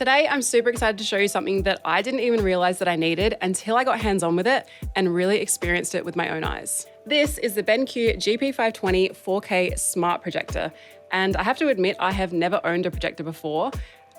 Today, I'm super excited to show you something that I didn't even realize that I needed until I got hands-on with it and really experienced it with my own eyes. This is the BenQ GP520 4K Smart Projector, and I have to admit I have never owned a projector before,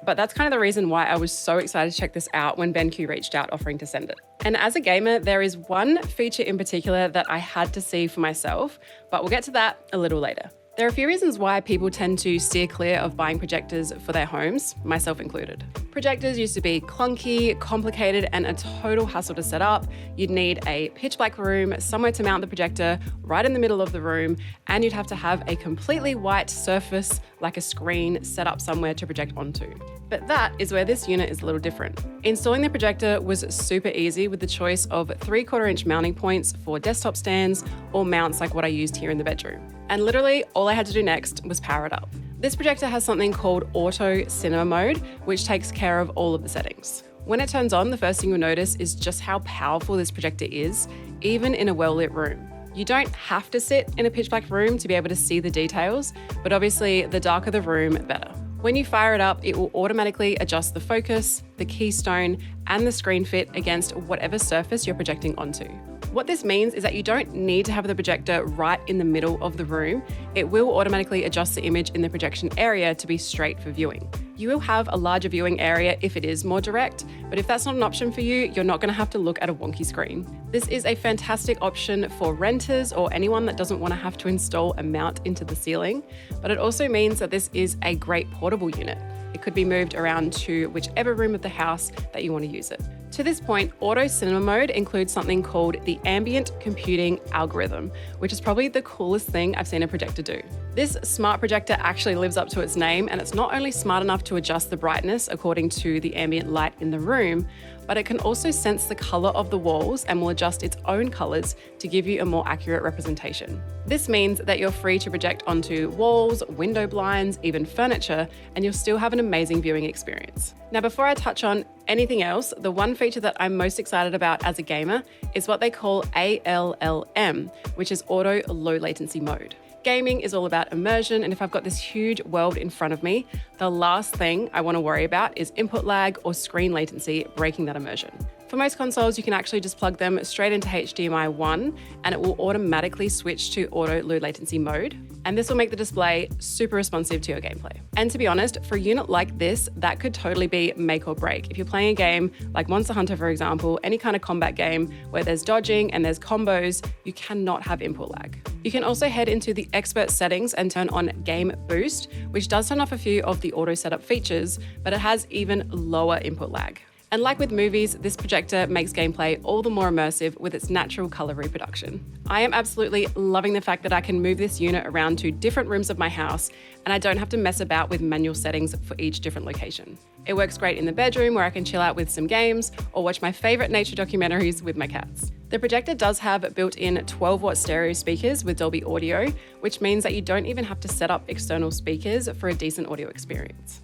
but that's kind of the reason why I was so excited to check this out when BenQ reached out offering to send it. And as a gamer, there is one feature in particular that I had to see for myself, but we'll get to that a little later. There are a few reasons why people tend to steer clear of buying projectors for their homes, myself included. Projectors used to be clunky, complicated, and a total hassle to set up. You'd need a pitch black room, somewhere to mount the projector, right in the middle of the room, and you'd have to have a completely white surface, like a screen, set up somewhere to project onto. But that is where this unit is a little different. Installing the projector was super easy with the choice of 3/4-inch mounting points for desktop stands or mounts like what I used here in the bedroom. And literally all I had to do next was power it up. This projector has something called Auto Cinema Mode, which takes care of all of the settings. When it turns on, the first thing you'll notice is just how powerful this projector is, even in a well-lit room. You don't have to sit in a pitch black room to be able to see the details, but obviously the darker the room, better. When you fire it up, it will automatically adjust the focus, the keystone, and the screen fit against whatever surface you're projecting onto. What this means is that you don't need to have the projector right in the middle of the room. It will automatically adjust the image in the projection area to be straight for viewing. You will have a larger viewing area if it is more direct, but if that's not an option for you, you're not going to have to look at a wonky screen. This is a fantastic option for renters or anyone that doesn't want to have to install a mount into the ceiling, but it also means that this is a great portable unit. It could be moved around to whichever room of the house that you want to use it. To this point, Auto Cinema Mode includes something called the Ambient computing algorithm, which is probably the coolest thing I've seen a projector do. This smart projector actually lives up to its name, and it's not only smart enough to adjust the brightness according to the ambient light in the room, but it can also sense the color of the walls and will adjust its own colors to give you a more accurate representation. This means that you're free to project onto walls, window blinds, even furniture, and you'll still have an amazing viewing experience. Now, before I touch on anything else, the one feature that I'm most excited about as a gamer is what they call ALLM, which is Auto Low Latency Mode. Gaming is all about immersion, and if I've got this huge world in front of me, the last thing I want to worry about is input lag or screen latency breaking that immersion. For most consoles, you can actually just plug them straight into HDMI 1 and it will automatically switch to auto low latency mode. And this will make the display super responsive to your gameplay. And to be honest, for a unit like this, that could totally be make or break. If you're playing a game like Monster Hunter, for example, any kind of combat game where there's dodging and there's combos, you cannot have input lag. You can also head into the expert settings and turn on Game Boost, which does turn off a few of the auto setup features, but it has even lower input lag. And like with movies, this projector makes gameplay all the more immersive with its natural color reproduction. I am absolutely loving the fact that I can move this unit around to different rooms of my house, and I don't have to mess about with manual settings for each different location. It works great in the bedroom where I can chill out with some games or watch my favorite nature documentaries with my cats. The projector does have built-in 12-watt stereo speakers with Dolby Audio, which means that you don't even have to set up external speakers for a decent audio experience.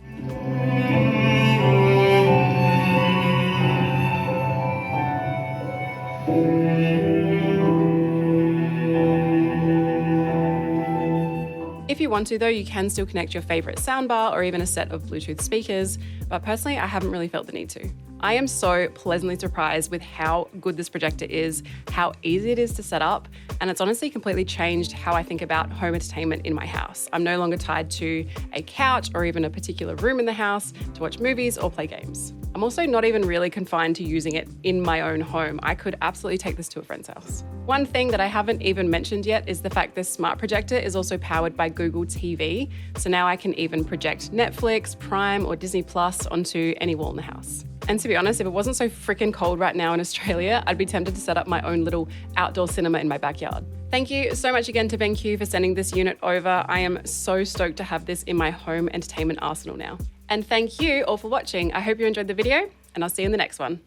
If you want to though, you can still connect your favorite soundbar or even a set of Bluetooth speakers, but personally I haven't really felt the need to. I am so pleasantly surprised with how good this projector is, how easy it is to set up, and it's honestly completely changed how I think about home entertainment in my house. I'm no longer tied to a couch or even a particular room in the house to watch movies or play games. I'm also not even really confined to using it in my own home. I could absolutely take this to a friend's house. One thing that I haven't even mentioned yet is the fact this smart projector is also powered by Google TV. So now I can even project Netflix, Prime, or Disney Plus onto any wall in the house. And to be honest, if it wasn't so freaking cold right now in Australia, I'd be tempted to set up my own little outdoor cinema in my backyard. Thank you so much again to BenQ for sending this unit over. I am so stoked to have this in my home entertainment arsenal now. And thank you all for watching. I hope you enjoyed the video, and I'll see you in the next one.